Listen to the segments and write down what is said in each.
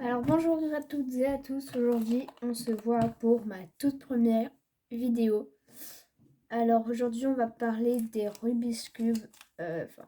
Alors bonjour à toutes et à tous, aujourd'hui on se voit pour ma toute première vidéo. Alors aujourd'hui on va parler des Rubik's Cube,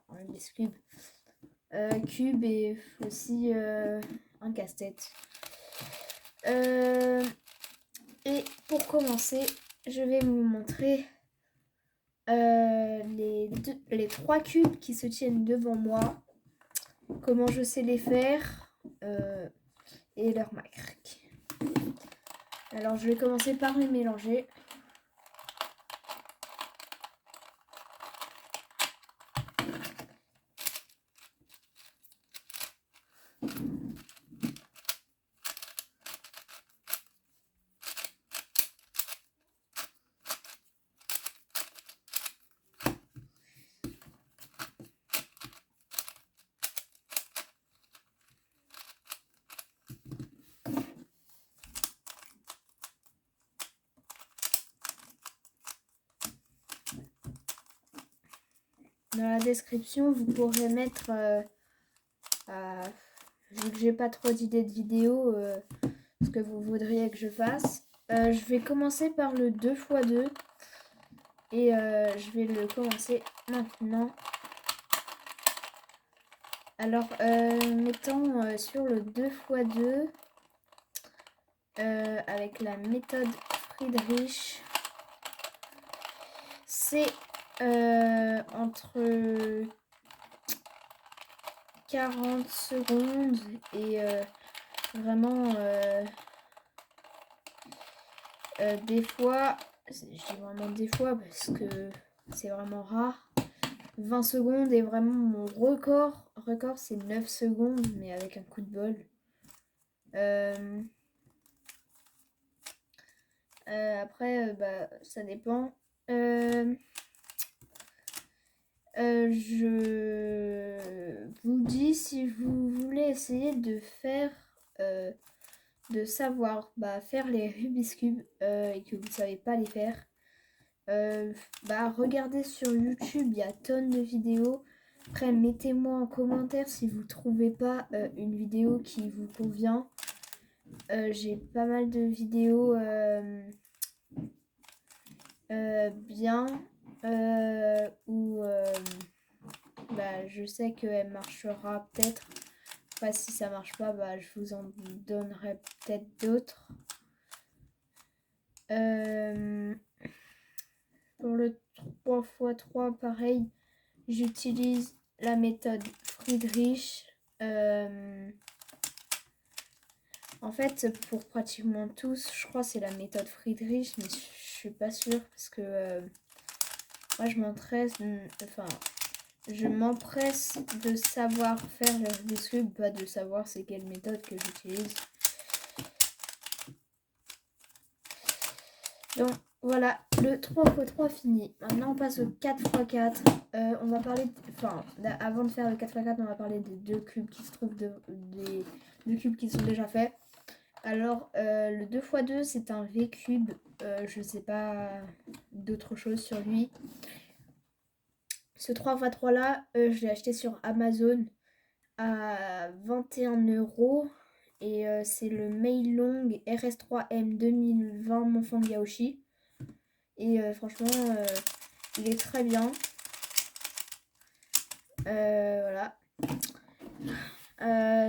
Rubik's Cube, cube et aussi un casse-tête. Et pour commencer, je vais vous montrer les trois cubes qui se tiennent devant moi, comment je sais les faire et leur marque. Alors je vais commencer par les mélanger. Dans la description, vous pourrez mettre, vu que j'ai pas trop d'idées de vidéos, ce que vous voudriez que je fasse. Je vais commencer par le 2x2 et je vais le commencer maintenant. Alors, mettons sur le 2x2 avec la méthode Friedrich, c'est entre 40 secondes et vraiment des fois, je dis vraiment des fois parce que c'est vraiment rare, 20 secondes est vraiment mon record c'est 9 secondes mais avec un coup de bol. Après ça dépend. Je vous dis, si vous voulez essayer de faire de savoir faire les Rubik's Cube et que vous ne savez pas les faire, regardez sur YouTube, il y a tonnes de vidéos. Après, mettez-moi en commentaire si vous trouvez pas une vidéo qui vous convient. J'ai pas mal de vidéos bien où je sais qu'elle marchera peut-être. Après, si ça marche pas, je vous en donnerai peut-être d'autres. Pour le 3x3, pareil, j'utilise la méthode Friedrich. En fait, pour pratiquement tous, je crois que c'est la méthode Friedrich, mais je suis pas sûre parce que moi je m'empresse de savoir faire le Rubik's Cube, pas de savoir c'est quelle méthode que j'utilise. Donc voilà, le 3x3 fini. Maintenant on passe au 4x4. On va parler, avant de faire le 4x4, on va parler des deux cubes qui se trouvent, des deux cubes qui sont déjà faits. Alors le 2x2 c'est un V-cube, je sais pas d'autre chose sur lui. Ce 3x3 là, je l'ai acheté sur Amazon à 21 € et c'est le Meilong RS3M 2020 Monfang Yaoshi. Et franchement, il est très bien. Voilà.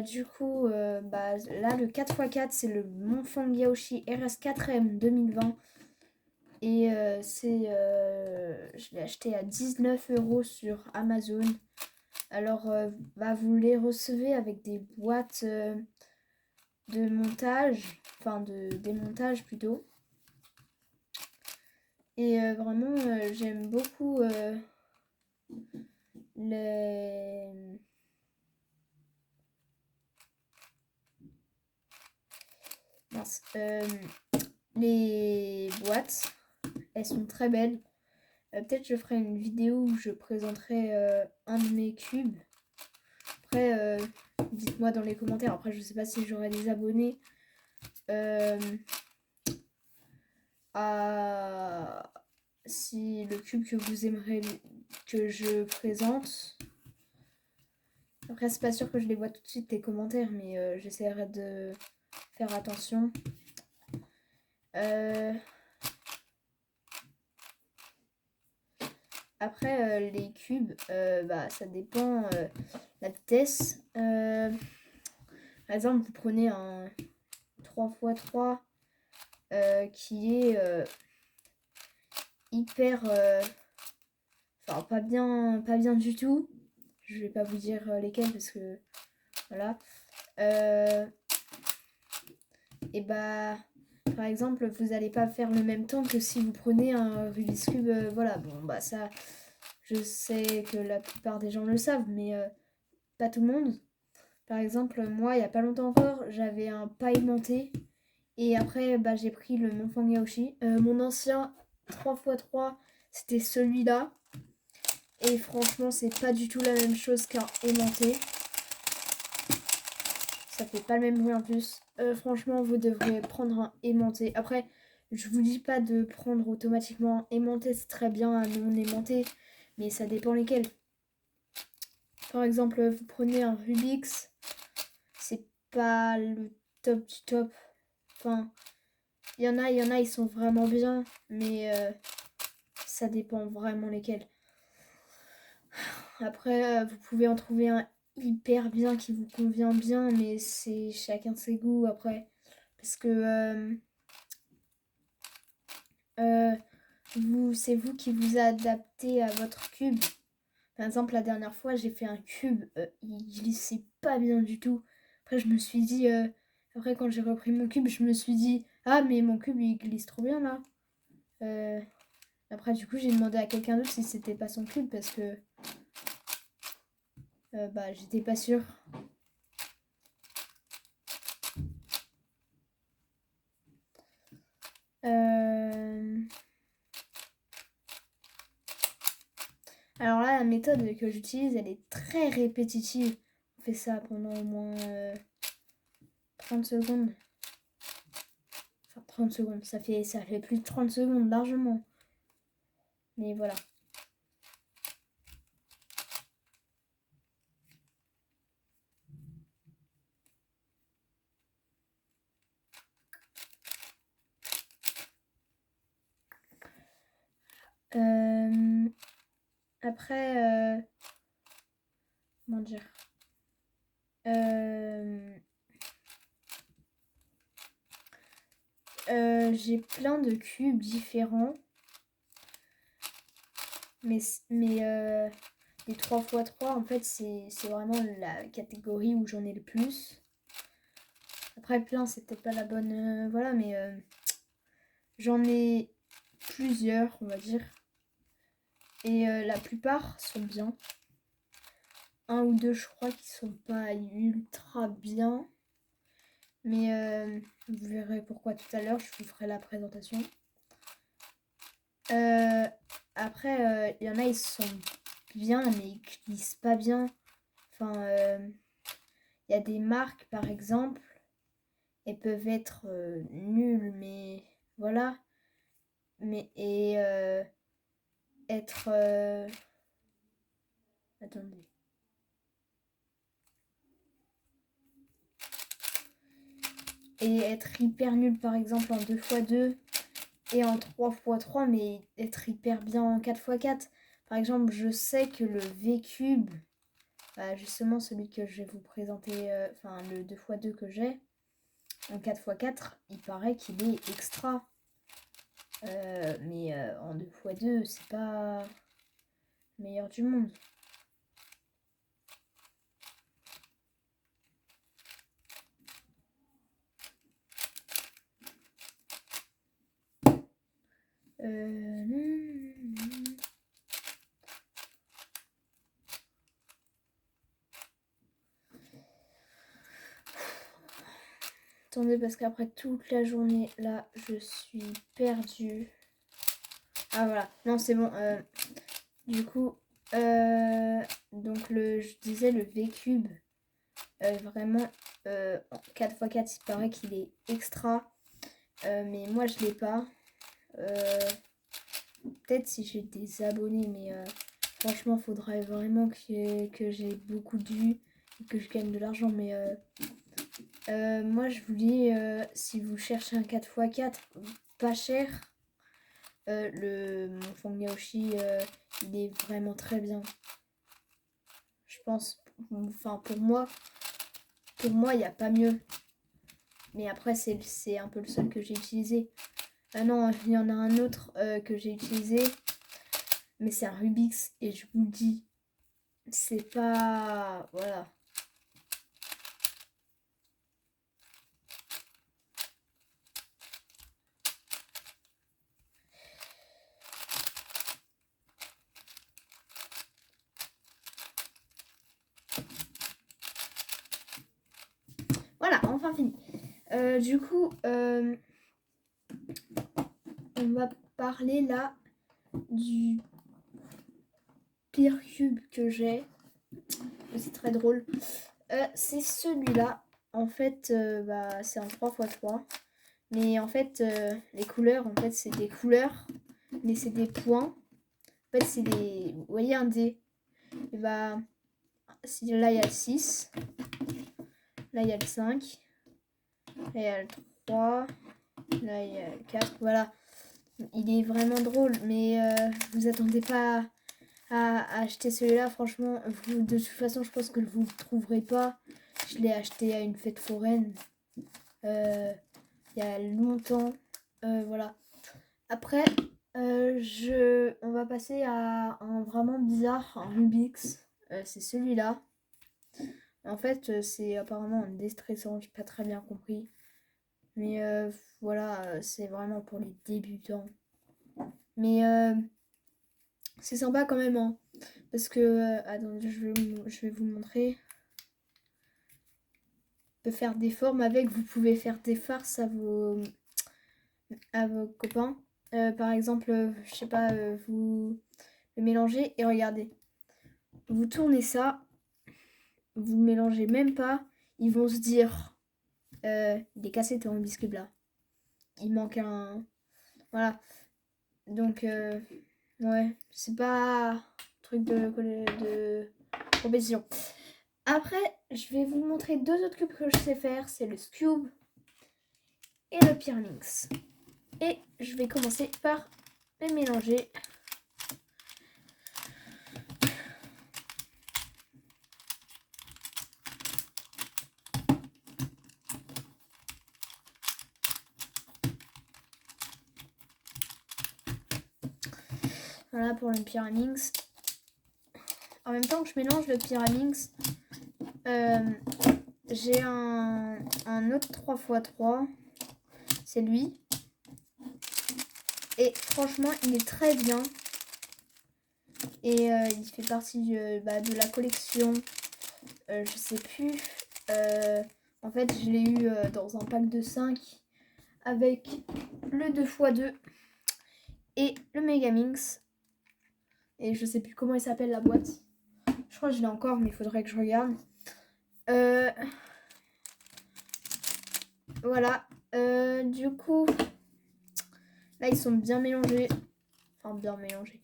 Du coup, là, le 4x4, c'est le Monfang Yaoshi RS4M 2020. Et je l'ai acheté à 19 € sur Amazon. Alors, vous les recevez avec des boîtes de montage, de démontage plutôt. Et vraiment, j'aime beaucoup les boîtes. Elles sont très belles. Peut-être je ferai une vidéo où je présenterai un de mes cubes. Après, dites-moi dans les commentaires. Après, je sais pas si j'aurai des abonnés si le cube que vous aimeriez que je présente. Après, c'est pas sûr que je les vois tout de suite, tes commentaires, mais j'essaierai de faire attention. Après, les cubes, bah, ça dépend la vitesse. Par exemple, vous prenez un 3x3 qui est hyper... Enfin, pas bien du tout. Je vais pas vous dire lesquels parce que... Voilà. Et bah... Par exemple, vous n'allez pas faire le même temps que si vous prenez un Rubik's Cube. Voilà, bon, bah ça... Je sais que la plupart des gens le savent, mais pas tout le monde. Par exemple, moi, il y a pas longtemps encore, j'avais un pas aimanté. Et après, bah, j'ai pris le Monfang Yaoshi. Mon ancien 3x3, c'était celui-là. Et franchement, c'est pas du tout la même chose qu'un aimanté. Ça fait pas le même bruit en plus. Franchement, vous devrez prendre un aimanté. Après, je vous dis pas de prendre automatiquement un aimanté, c'est très bien un non aimanté. Mais ça dépend lesquels. Par exemple, vous prenez un Rubik's. C'est pas le top du top. Enfin, il y en a, ils sont vraiment bien. Mais ça dépend vraiment lesquels. Après, vous pouvez en trouver un hyper bien qui vous convient bien, mais c'est chacun ses goûts après. Parce que c'est vous qui vous adaptez à votre cube. Par exemple, la dernière fois, j'ai fait un cube, il glissait pas bien du tout. Après, je me suis dit, après quand j'ai repris mon cube, je me suis dit, ah mais mon cube il glisse trop bien là. Après, du coup, j'ai demandé à quelqu'un d'autre si c'était pas son cube parce que bah j'étais pas sûre. Alors là, la méthode que j'utilise, elle est très répétitive. On fait ça pendant au moins 30 secondes. Enfin, 30 secondes, ça fait plus de 30 secondes, largement. Mais voilà. Après, comment dire j'ai plein de cubes différents. Mais les 3x3, en fait, c'est vraiment la catégorie où j'en ai le plus. Après, plein, c'est peut-être pas la bonne... voilà, mais j'en ai plusieurs, on va dire. Et la plupart sont bien. Un ou deux, je crois, qui sont pas ultra bien. Mais vous verrez pourquoi tout à l'heure, je vous ferai la présentation. Après, il y en a, ils sont bien, mais ils glissent pas bien. Enfin, il y a des marques, par exemple, elles peuvent être nulles, mais voilà. Et être... attendez. Et être hyper nul, par exemple, en 2x2 et en 3x3, mais être hyper bien en 4x4. Par exemple, je sais que le V-Cube, justement celui que je vais vous présenter, enfin le 2x2 que j'ai, en 4x4, il paraît qu'il est extra. Mais en 2x2, c'est pas le meilleur du monde. Attendez, parce qu'après toute la journée, là, je suis perdue. Ah voilà, non c'est bon. Du coup, donc je disais le V-Cube, vraiment, en 4x4, il paraît qu'il est extra. Mais moi, je l'ai pas. Peut-être si j'ai des abonnés, mais franchement, faudrait vraiment que j'ai beaucoup de vues et que je gagne de l'argent. Mais moi, je vous dis, si vous cherchez un 4x4 pas cher, mon Feng Yaoshi, il est vraiment très bien. Je pense, enfin pour moi, il n'y a pas mieux. Mais après, c'est un peu le seul que j'ai utilisé. Ah non, il y en a un autre que j'ai utilisé. Mais c'est un Rubik's. Et je vous le dis, c'est pas... Voilà. Voilà, enfin fini. Du coup, on va parler là du pire cube que j'ai. C'est très drôle. C'est celui-là. En fait, c'est un 3x3. Mais en fait, les couleurs, en fait, c'est des couleurs. Mais c'est des points. En fait, c'est des... Vous voyez un dé. Et bah, là, il y a le 6. Là, il y a le 5. Là, il y a le 3. Là, il y a le 4. Voilà. Il est vraiment drôle. Mais vous attendez pas à acheter celui-là. Franchement, de toute façon, je pense que vous ne le trouverez pas. Je l'ai acheté à une fête foraine. Il y a longtemps. Voilà. Après, on va passer à un vraiment bizarre, un Rubik's. C'est celui-là. En fait, c'est apparemment un déstressant, j'ai pas très bien compris. Mais voilà, c'est vraiment pour les débutants. Mais c'est sympa quand même, hein, parce que, attendez, je vais vous montrer. On peut faire des formes avec, vous pouvez faire des farces à vos copains. Par exemple, je sais pas, vous le mélangez et regardez. Vous tournez ça, vous le mélangez même pas, ils vont se dire il est cassé ton Rubik's Cube là. Il manque un... Voilà. Donc, ouais, c'est pas un truc de compétition. Après, je vais vous montrer deux autres cubes que je sais faire. C'est le Scube et le Pyraminx. Et je vais commencer par les mélanger. Voilà pour le Pyraminx. En même temps que je mélange le Pyraminx, j'ai un autre 3x3. C'est lui. Et franchement, il est très bien. Et il fait partie de la collection. Je sais plus. En fait, je l'ai eu dans un pack de 5 avec le 2x2 et le Megaminx. Et je sais plus comment il s'appelle la boîte. Je crois que je l'ai encore, mais il faudrait que je regarde. Voilà. Du coup, là, ils sont bien mélangés. Enfin, bien mélangés.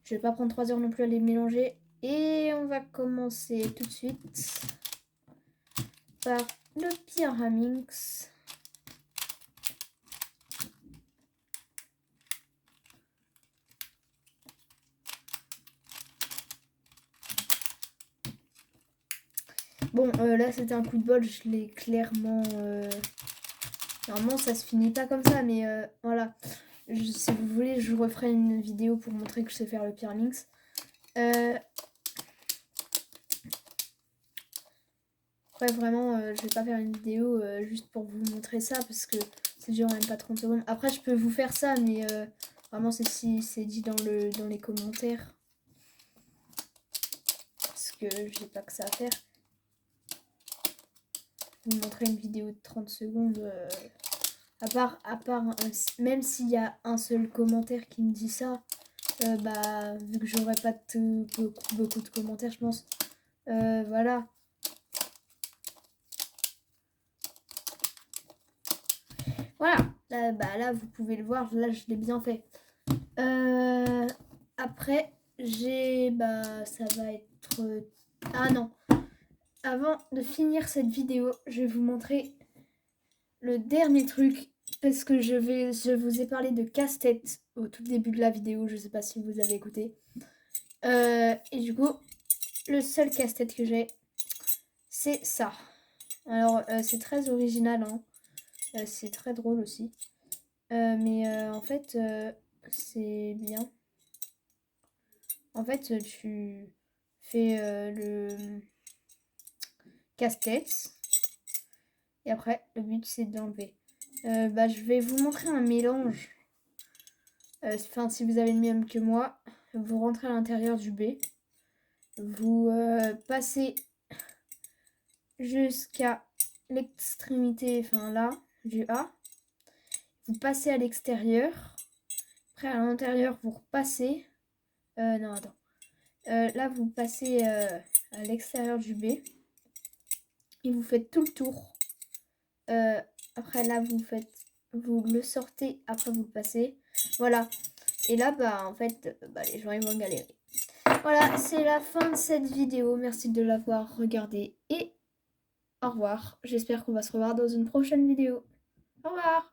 Je vais pas prendre 3 heures non plus à les mélanger. Et on va commencer tout de suite par le Pyraminx. Bon, là c'était un coup de bol, je l'ai clairement... Normalement ça se finit pas comme ça, mais voilà. Si vous voulez, je referai une vidéo pour montrer que je sais faire le Pyraminx. Après vraiment, je vais pas faire une vidéo juste pour vous montrer ça, parce que ça dure même pas 30 secondes. Après je peux vous faire ça, mais vraiment c'est dit dans les commentaires. Parce que j'ai pas que ça à faire. Vous montrer une vidéo de 30 secondes. À part même s'il y a un seul commentaire qui me dit ça, vu que j'aurai pas beaucoup de commentaires, je pense. Voilà. Voilà. Là, vous pouvez le voir. Là, je l'ai bien fait. Après, ça va être... Ah non. avant de finir cette vidéo, je vais vous montrer le dernier truc parce que je vous ai parlé de casse-tête au tout début de la vidéo. Je sais pas si vous avez écouté. Et du coup, le seul casse-tête que j'ai, c'est ça. Alors, c'est très original, hein. C'est très drôle aussi. Mais en fait, c'est bien. En fait, tu fais le casse-tête. Et après, le but, c'est d'enlever. Je vais vous montrer un mélange. Enfin, si vous avez le même que moi, vous rentrez à l'intérieur du B. Vous passez jusqu'à l'extrémité, enfin là, du A. Vous passez à l'extérieur. Après, à l'intérieur, vous repassez. Non, attends. Là, vous passez à l'extérieur du B. Et vous faites tout le tour. Après, là, vous le sortez. Après, vous le passez. Voilà. Et là, en fait, les gens, ils vont galérer. Voilà, c'est la fin de cette vidéo. Merci de l'avoir regardée. Et au revoir. J'espère qu'on va se revoir dans une prochaine vidéo. Au revoir.